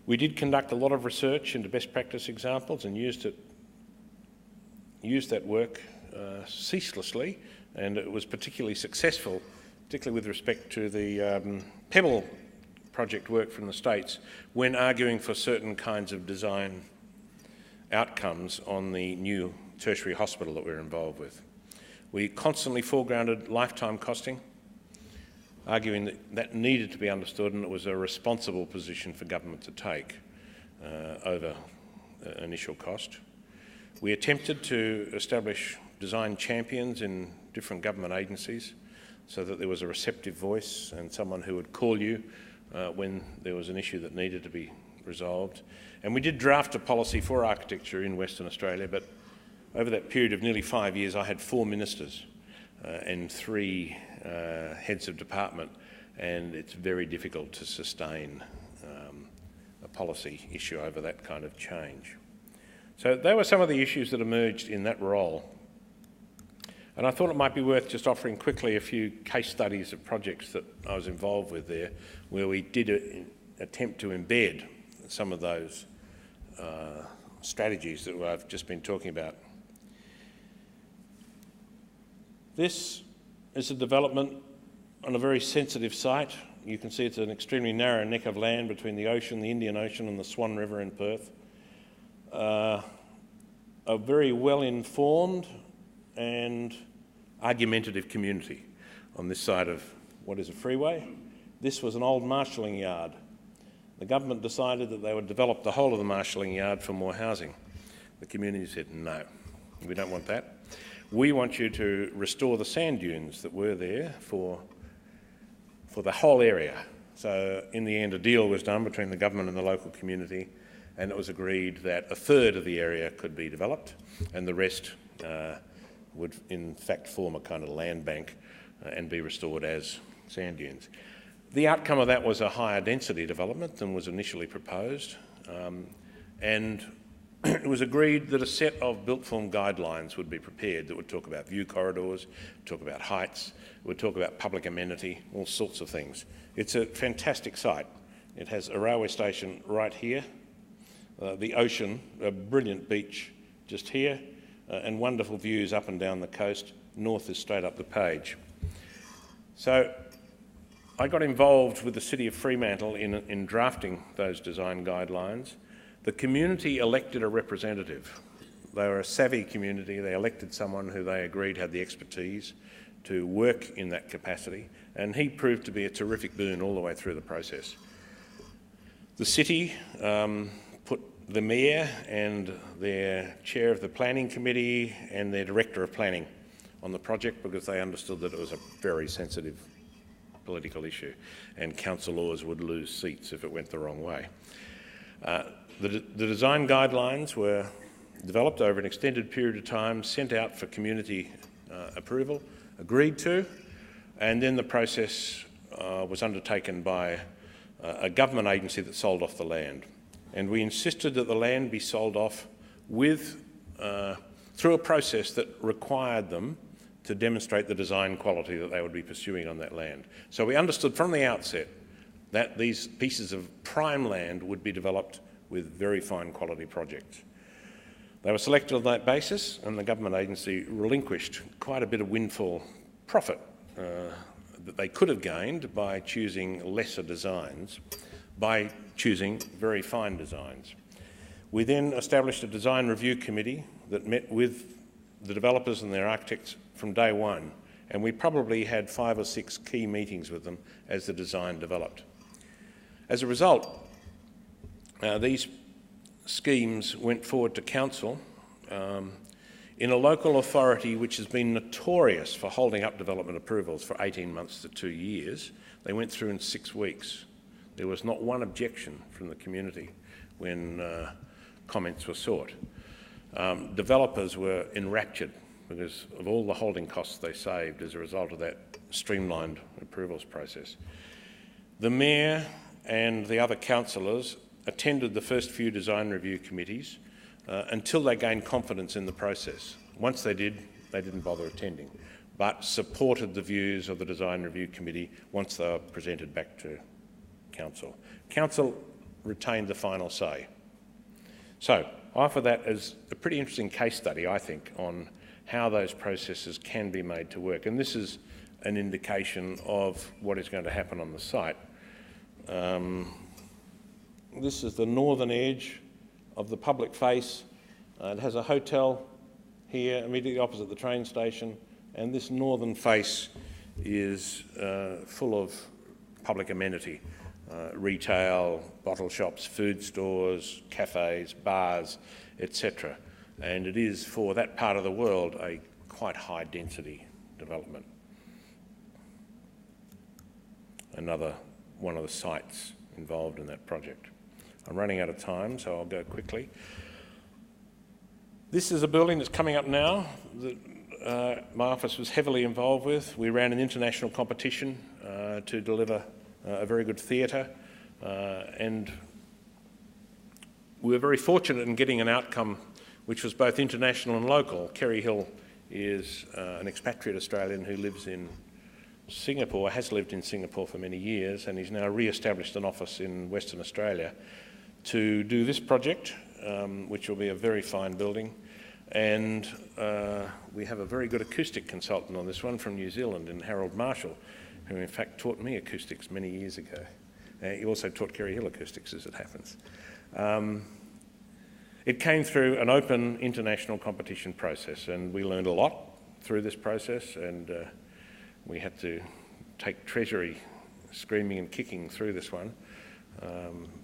We did conduct a lot of research into best practice examples and used that work ceaselessly, and it was particularly successful, particularly with respect to the Pebble project work from the States, when arguing for certain kinds of design outcomes on the new tertiary hospital that we're involved with. We constantly foregrounded lifetime costing, arguing that that needed to be understood and it was a responsible position for government to take over initial cost. We attempted to establish design champions in different government agencies so that there was a receptive voice and someone who would call you when there was an issue that needed to be resolved. And we did draft a policy for architecture in Western Australia, but over that period of nearly 5 years I had 4 ministers and 3 heads of department, and it's very difficult to sustain a policy issue over that kind of change. So they were some of the issues that emerged in that role. And I thought it might be worth just offering quickly a few case studies of projects that I was involved with there, where we did attempt to embed some of those strategies that I've just been talking about. This is a development on a very sensitive site. You can see it's an extremely narrow neck of land between the ocean, the Indian Ocean and the Swan River in Perth. A very well-informed and argumentative community on this side of what is a freeway. This was an old marshalling yard. The government decided that they would develop the whole of the marshalling yard for more housing. The community said, no, we don't want that. We want you to restore the sand dunes that were there for the whole area. So in the end, a deal was done between the government and the local community, and it was agreed that 1/3 of the area could be developed and the rest would in fact form a kind of land bank and be restored as sand dunes. The outcome of that was a higher density development than was initially proposed, and it was agreed that a set of built form guidelines would be prepared that would talk about view corridors, talk about heights, would talk about public amenity, all sorts of things. It's a fantastic site. It has a railway station right here, the ocean, a brilliant beach just here, and wonderful views up and down the coast. North is straight up the page. So I got involved with the City of Fremantle in drafting those design guidelines. The community elected a representative. They were a savvy community. They elected someone who they agreed had the expertise to work in that capacity, and he proved to be a terrific boon all the way through the process. The city put the mayor and their chair of the planning committee and their director of planning on the project because they understood that it was a very sensitive political issue and councillors would lose seats if it went the wrong way. The design guidelines were developed over an extended period of time, sent out for community approval, agreed to, and then the process was undertaken by a government agency that sold off the land. And we insisted that the land be sold off through a process that required them to demonstrate the design quality that they would be pursuing on that land. So we understood from the outset that these pieces of prime land would be developed with very fine quality projects. They were selected on that basis, and the government agency relinquished quite a bit of windfall profit that they could have gained by choosing lesser designs, by choosing very fine designs. We then established a design review committee that met with the developers and their architects from day one, and we probably had 5 or 6 key meetings with them as the design developed. As a result, these schemes went forward to council in a local authority which has been notorious for holding up development approvals for 18 months to 2 years. They went through in 6 weeks. There was not one objection from the community when comments were sought. Developers were enraptured because of all the holding costs they saved as a result of that streamlined approvals process. The mayor and the other councillors attended the first few design review committees until they gained confidence in the process. Once they did, they didn't bother attending, but supported the views of the design review committee once they were presented back to council. Council retained the final say. So I offer that as a pretty interesting case study, I think, on how those processes can be made to work. And this is an indication of what is going to happen on the site. This is the northern edge of the public face. It has a hotel here, immediately opposite the train station, and this northern face is full of public amenity. Retail, bottle shops, food stores, cafes, bars, etc. And it is, for that part of the world, a quite high density development. Another one of the sites involved in that project. I'm running out of time, so I'll go quickly. This is a building that's coming up now that my office was heavily involved with. We ran an international competition to deliver a very good theatre, and we were very fortunate in getting an outcome which was both international and local. Kerry Hill is an expatriate Australian who lives in Singapore, has lived in Singapore for many years, and he's now re-established an office in Western Australia to do this project, which will be a very fine building. And we have a very good acoustic consultant on this one from New Zealand, in Harold Marshall, who in fact taught me acoustics many years ago. He also taught Kerry Hill acoustics, as it happens. It came through an open international competition process, and we learned a lot through this process, and we had to take Treasury screaming and kicking through this one.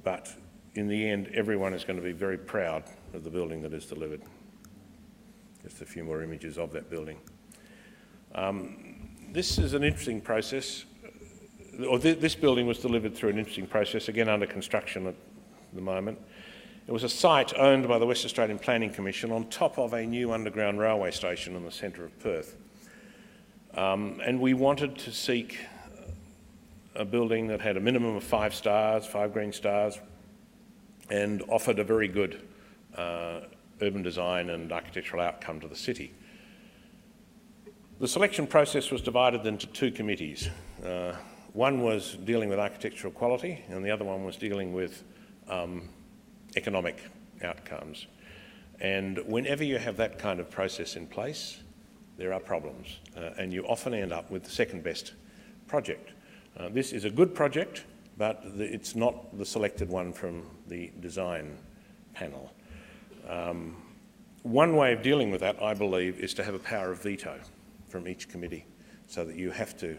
But in the end, everyone is going to be very proud of the building that is delivered. Just a few more images of that building. This is an interesting process. This building was delivered through an interesting process, again under construction at the moment. It was a site owned by the West Australian Planning Commission on top of a new underground railway station in the centre of Perth. And we wanted to seek a building that had a minimum of 5 stars, 5 green stars, and offered a very good urban design and architectural outcome to the city. The selection process was divided into 2 committees. One was dealing with architectural quality, and the other one was dealing with economic outcomes. And whenever you have that kind of process in place, there are problems, and you often end up with the second best project. This is a good project, but it's not the selected one from the design panel. One way of dealing with that, I believe, is to have a power of veto from each committee, so that you have to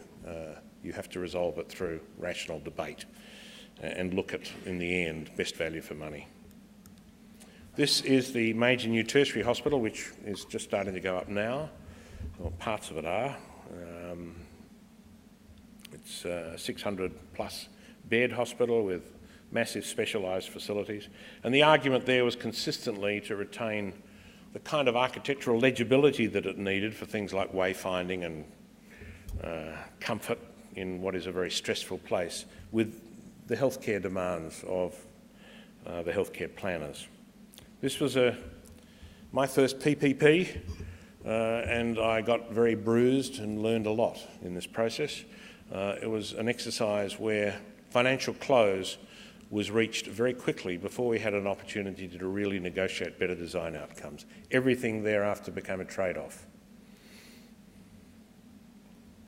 resolve it through rational debate and look at, in the end, best value for money. This is the major new tertiary hospital, which is just starting to go up now, or parts of it are. It's a 600 plus bed hospital with massive specialised facilities. And the argument there was consistently to retain the kind of architectural legibility that it needed for things like wayfinding and comfort in what is a very stressful place, with the healthcare demands of the healthcare planners. This was my first PPP, and I got very bruised and learned a lot in this process. It was an exercise where financial close was reached very quickly before we had an opportunity to really negotiate better design outcomes. Everything thereafter became a trade-off.